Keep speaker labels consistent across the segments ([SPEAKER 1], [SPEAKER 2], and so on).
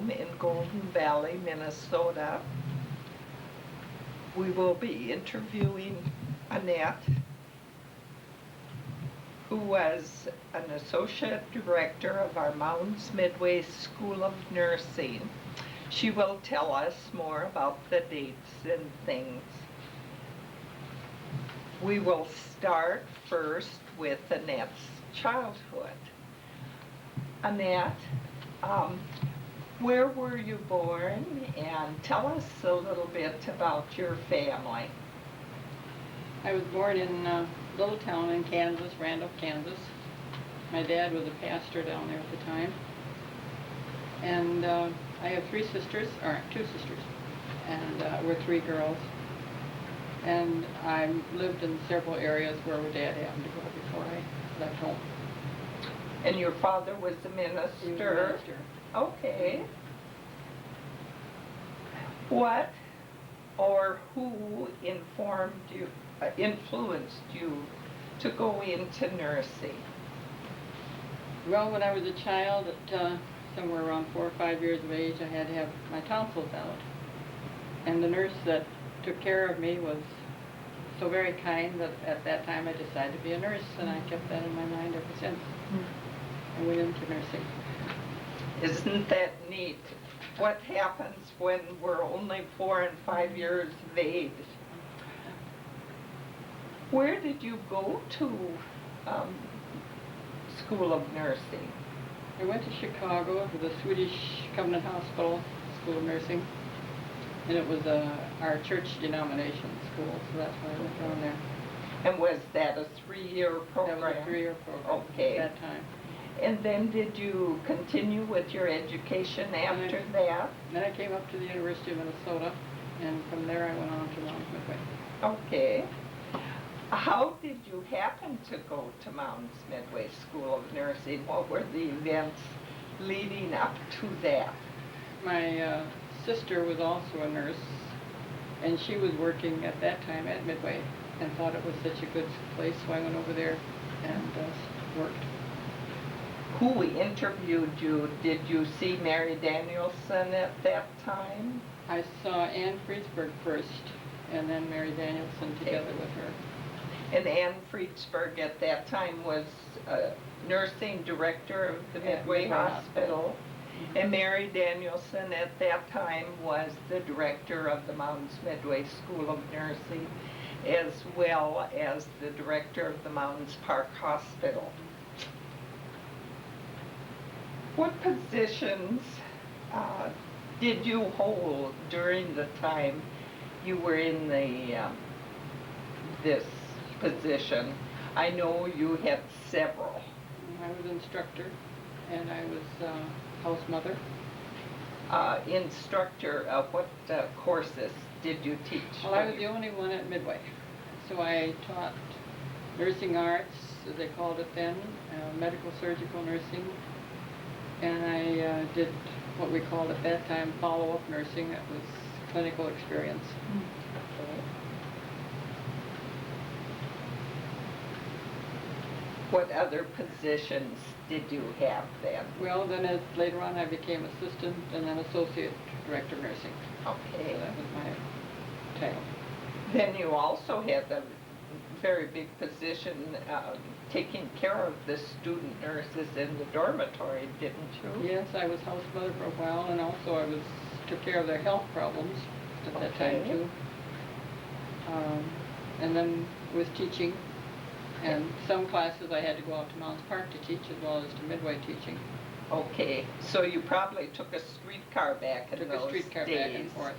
[SPEAKER 1] home in Golden Valley, Minnesota. We will be interviewing Annette, who was an associate director of our Mounds Midway School of Nursing. She will tell us more about the dates and things. We will start first with Annette's childhood. Annette, where were you born? And tell us a little bit about your family.
[SPEAKER 2] I was born in a little town in Kansas, Randolph, Kansas. My dad was a pastor down there at the time. And I have two sisters, and we're three girls. And I lived in several areas where my dad happened to go before I left home.
[SPEAKER 1] And your father was a minister?
[SPEAKER 2] He was a minister.
[SPEAKER 1] Okay. What or who influenced you to go into nursing?
[SPEAKER 2] Well, when I was a child, at somewhere around 4 or 5 years of age, I had to have my tonsils out. And the nurse that took care of me was so very kind that at that time I decided to be a nurse, and I kept that in my mind ever since. I went into nursing.
[SPEAKER 1] Isn't that neat? What happens when we're only 4 and 5 years of age? Where did you go to School of Nursing?
[SPEAKER 2] I went to Chicago to the Swedish Covenant Hospital School of Nursing, and it was our church denomination school, so that's why I went down there.
[SPEAKER 1] And was that a 3-year program?
[SPEAKER 2] That was a 3-year program
[SPEAKER 1] Okay.
[SPEAKER 2] at that time.
[SPEAKER 1] And then did you continue with your education after that?
[SPEAKER 2] Then I came up to the University of Minnesota, and from there I went on to Mounds Midway.
[SPEAKER 1] Okay. How did you happen to go to Mounds Midway School of Nursing? What were the events leading up to that?
[SPEAKER 2] My sister was also a nurse, and she was working at that time at Midway and thought it was such a good place, so I went over there and worked.
[SPEAKER 1] Who interviewed you? Did you see Mary Danielson at that time?
[SPEAKER 2] I saw Ann Friesberg first, and then Mary Danielson together with her.
[SPEAKER 1] And Ann Friesberg at that time was nursing director of the Midway Hospital. And Mary Danielson at that time was the director of the Mounds Midway School of Nursing, as well as the director of the Mounds Park Hospital. What positions did you hold during the time you were in this position? I know you had several.
[SPEAKER 2] I was instructor, and I was house mother.
[SPEAKER 1] Instructor, what courses did you teach?
[SPEAKER 2] Well, I was the only one at Midway, so I taught nursing arts, as they called it then, medical surgical nursing, and I did what we called at that time follow-up nursing. That was clinical experience.
[SPEAKER 1] Okay. What other positions did you have then?
[SPEAKER 2] Well, then later on I became assistant and then associate director of nursing.
[SPEAKER 1] Okay.
[SPEAKER 2] So that was my title.
[SPEAKER 1] Then you also had a very big position taking care of the student nurses in the dormitory, didn't you?
[SPEAKER 2] Yes, I was house mother for a while, and also I took care of their health problems at that time too. And then was teaching, and some classes I had to go out to Mounds Park to teach as well as to Midway teaching.
[SPEAKER 1] Okay, so you probably took a streetcar back in those days.
[SPEAKER 2] Took a streetcar back and forth.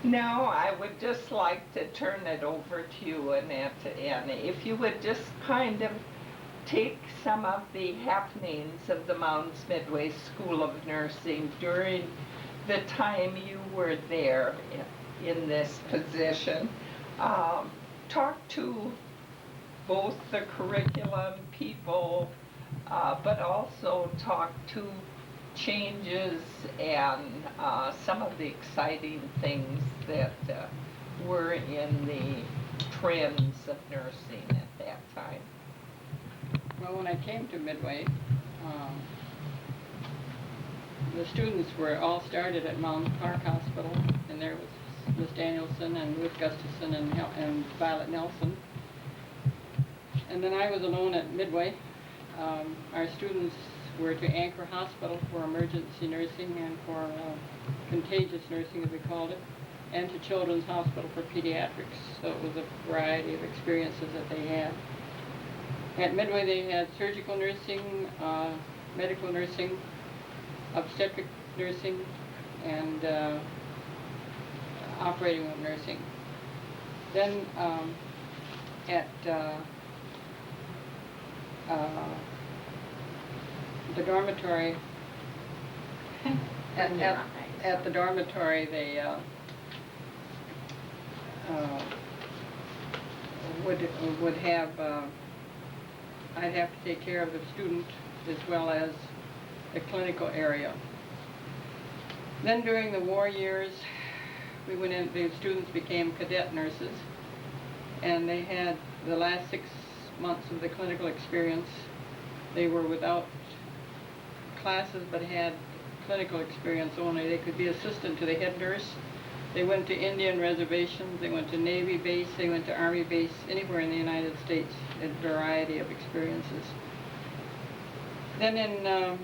[SPEAKER 1] Now, I would just like to turn it over to you, Annette, and if you would just kind of take some of the happenings of the Mounds Midway School of Nursing during the time you were there in this position. Talk to both the curriculum people, but also talk to changes and some of the exciting things that were in the trends of nursing at that time.
[SPEAKER 2] Well, when I came to Midway, the students were all started at Mounds Park Hospital, and there was Miss Danielson and Ruth Gustafson and Violet Nelson. And then I was alone at Midway. Our students were to Anchor Hospital for emergency nursing and for contagious nursing, as we called it, and to Children's Hospital for pediatrics. So it was a variety of experiences that they had. At Midway they had surgical nursing, medical nursing, obstetric nursing, and operating room nursing. Then at the dormitory, at the dormitory they would have, I'd have to take care of the student as well as the clinical area. Then during the war years, we went in, the students became cadet nurses, and they had the last 6 months of the clinical experience. They were without classes but had clinical experience only. They could be assistant to the head nurse. They went to Indian reservations, they went to Navy base, they went to Army base, anywhere in the United States, a variety of experiences. Then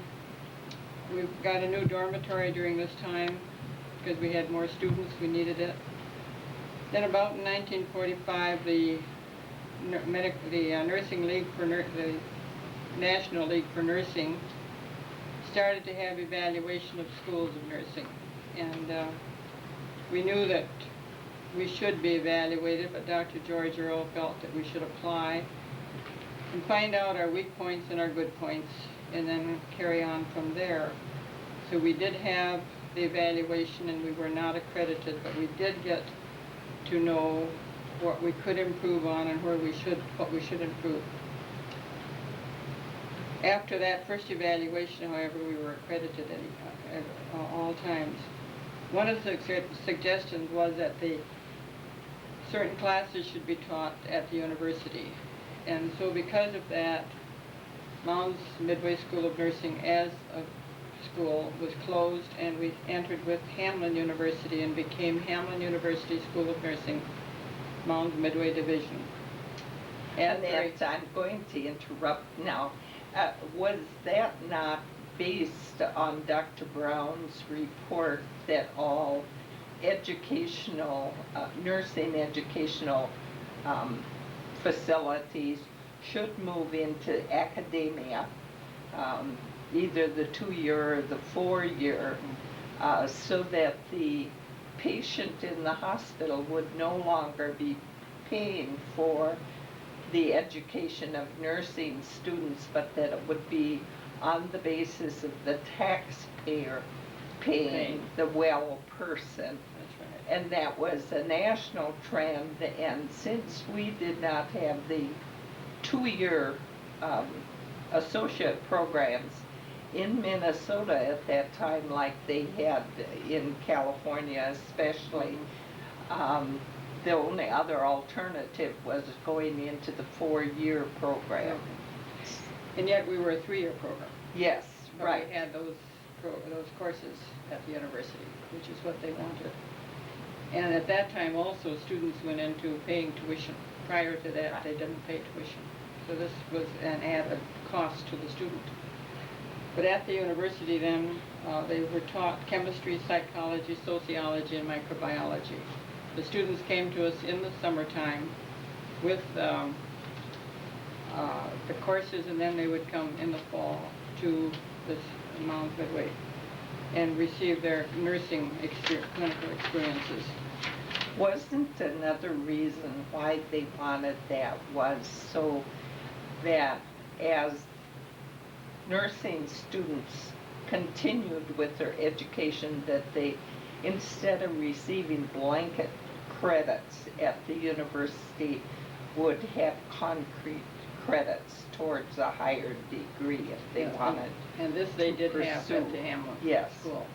[SPEAKER 2] we got a new dormitory during this time because we had more students, we needed it. Then about in 1945, the Nursing League for the National League for Nursing started to have evaluation of schools of nursing, and we knew that we should be evaluated, but Dr. George Earle felt that we should apply and find out our weak points and our good points, and then carry on from there. So we did have the evaluation, and we were not accredited, but we did get to know what we could improve on and what we should improve. After that first evaluation, however, we were accredited at all times. One of the suggestions was that certain classes should be taught at the university. And so because of that, Mounds Midway School of Nursing as a school was closed, and we entered with Hamlin University and became Hamlin University School of Nursing, Mounds Midway Division.
[SPEAKER 1] And I'm going to interrupt now. Was that not based on Dr. Brown's report that all educational, nursing educational facilities should move into academia, either the 2-year or the 4-year, so that the patient in the hospital would no longer be paying for the education of nursing students, but that it would be on the basis of the taxpayer paying the well person.
[SPEAKER 2] That's right.
[SPEAKER 1] And that was a national trend, and since we did not have the 2-year associate programs in Minnesota at that time, like they had in California especially, the only other alternative was going into the 4-year program.
[SPEAKER 2] And yet we were a 3-year program.
[SPEAKER 1] Yes,
[SPEAKER 2] But
[SPEAKER 1] right.
[SPEAKER 2] we had those courses at the university, which is what they wanted. And at that time also, students went into paying tuition. Prior to that, they didn't pay tuition. So this was an added cost to the student. But at the university then, they were taught chemistry, psychology, sociology, and microbiology. The students came to us in the summertime with the courses, and then they would come in the fall to this Mounds Midway and receive their nursing clinical experiences.
[SPEAKER 1] Wasn't another reason why they wanted that was so that as nursing students continued with their education, that they, instead of receiving blanket credits at the university, would have concrete credits towards a higher degree if they wanted.
[SPEAKER 2] And this they did have
[SPEAKER 1] pursue.
[SPEAKER 2] at the Hamlin
[SPEAKER 1] Yes.
[SPEAKER 2] School.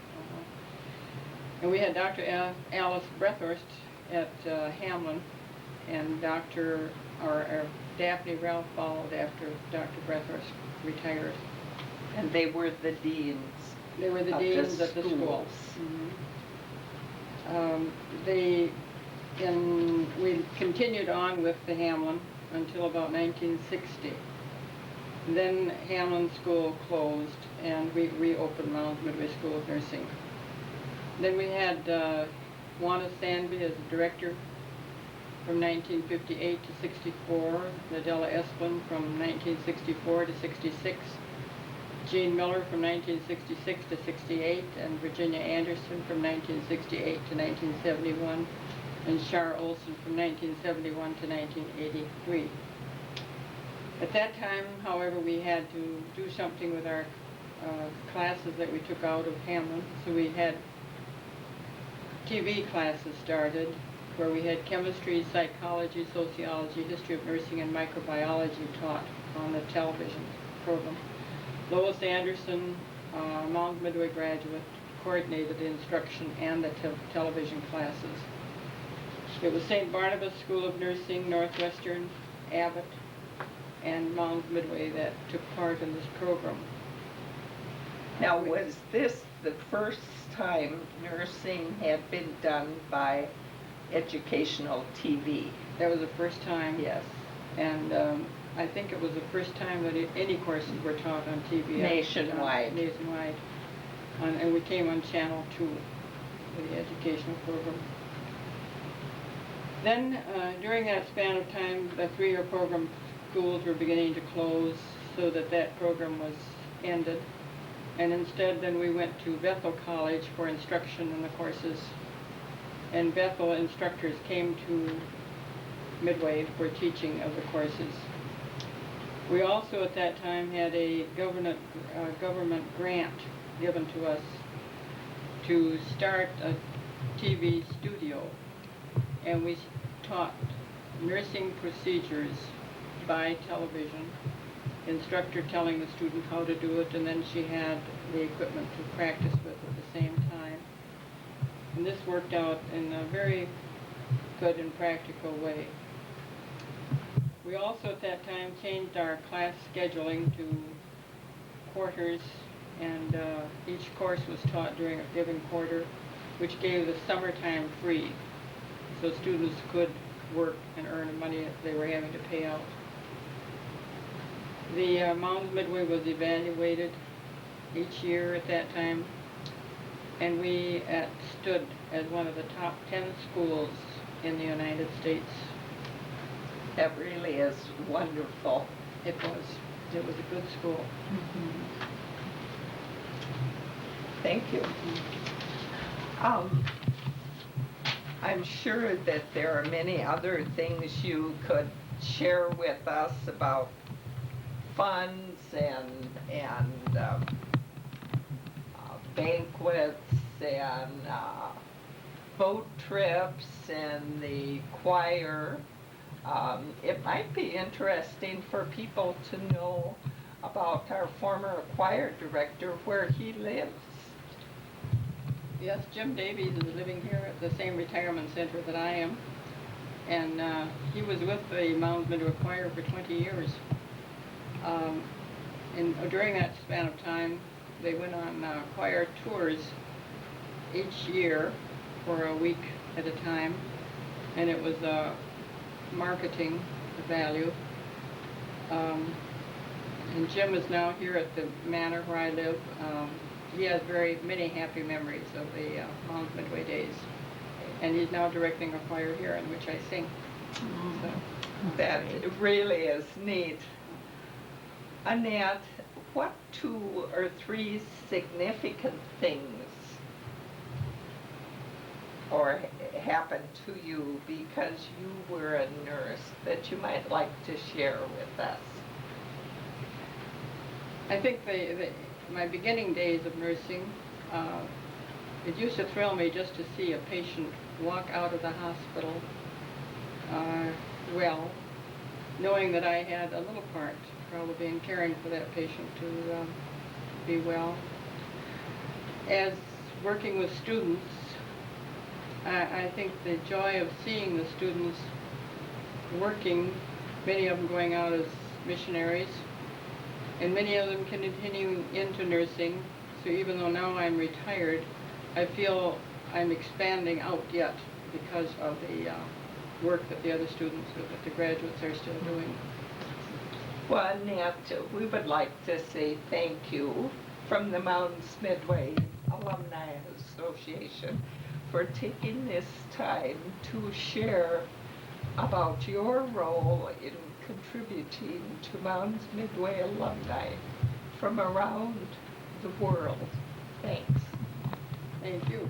[SPEAKER 2] And we had Dr. Alice Brethurst at Hamlin, and Daphne Ralph followed after Dr. Brethurst retired.
[SPEAKER 1] And they were the deans.
[SPEAKER 2] They were the
[SPEAKER 1] of
[SPEAKER 2] deans
[SPEAKER 1] the
[SPEAKER 2] at the school.
[SPEAKER 1] schools.
[SPEAKER 2] We continued on with the Hamlin until about 1960. Then Hamlin School closed, and we reopened Mounds Midway School of Nursing. Then we had Juana Sanby as a director from 1958 to 64, Nadella Esplin from 1964 to 66, Jean Miller from 1966 to 68, and Virginia Anderson from 1968 to 1971, and Shar Olson from 1971 to 1983. At that time, however, we had to do something with our classes that we took out of Hamlin, so we had TV classes started where we had chemistry, psychology, sociology, history of nursing, and microbiology taught on the television program. Lois Anderson, Mounds Midway graduate, coordinated the instruction and the television classes. It was St. Barnabas School of Nursing, Northwestern, Abbott, and Mounds Midway that took part in this program.
[SPEAKER 1] Now, was this the first time nursing had been done by educational TV?
[SPEAKER 2] That was the first time.
[SPEAKER 1] Yes.
[SPEAKER 2] And I think it was the first time that any courses were taught on TV.
[SPEAKER 1] Nationwide.
[SPEAKER 2] Nationwide. And we came on Channel 2 with the educational program. Then, during that span of time, the three-year program schools were beginning to close, so that program was ended. And instead, then we went to Bethel College for instruction in the courses. And Bethel instructors came to Midway for teaching of the courses. We also at that time had a government grant given to us to start a TV studio, and we taught nursing procedures by television, instructor telling the student how to do it, and then she had the equipment to practice with at the same time. And this worked out in a very good and practical way. We also at that time changed our class scheduling to quarters, and each course was taught during a given quarter, which gave the summertime free, so students could work and earn the money that they were having to pay out. The Mounds Midway was evaluated each year at that time, and we stood as one of the top 10 schools in the United States.
[SPEAKER 1] That really is wonderful.
[SPEAKER 2] It was a good school.
[SPEAKER 1] Mm-hmm. Thank you. I'm sure that there are many other things you could share with us about funds and banquets and boat trips and the choir. It might be interesting for people to know about our former choir director, where he lives.
[SPEAKER 2] Yes, Jim Davies is living here at the same retirement center that I am, and he was with the Mounds Midway Choir for 20 years. And during that span of time, they went on choir tours each year for a week at a time, and it was marketing value. And Jim is now here at the manor where I live. He has very many happy memories of the Mounds Midway days, and he's now directing a choir here in which I sing. So.
[SPEAKER 1] That really is neat. Annette, what 2 or 3 significant things or happened to you because you were a nurse that you might like to share with us?
[SPEAKER 2] I think my beginning days of nursing, it used to thrill me just to see a patient walk out of the hospital well, knowing that I had a little part probably in caring for that patient to be well. As working with students, I think the joy of seeing the students working, many of them going out as missionaries, and many of them continuing into nursing, So even though now I'm retired, I feel I'm expanding out yet because of the work that the other students, that the graduates are still doing.
[SPEAKER 1] Well, Annette, we would like to say thank you from the Mountains Midway Alumni Association for taking this time to share about your role in contributing to Mountains Midway alumni from around the world. Thanks.
[SPEAKER 2] Thank you.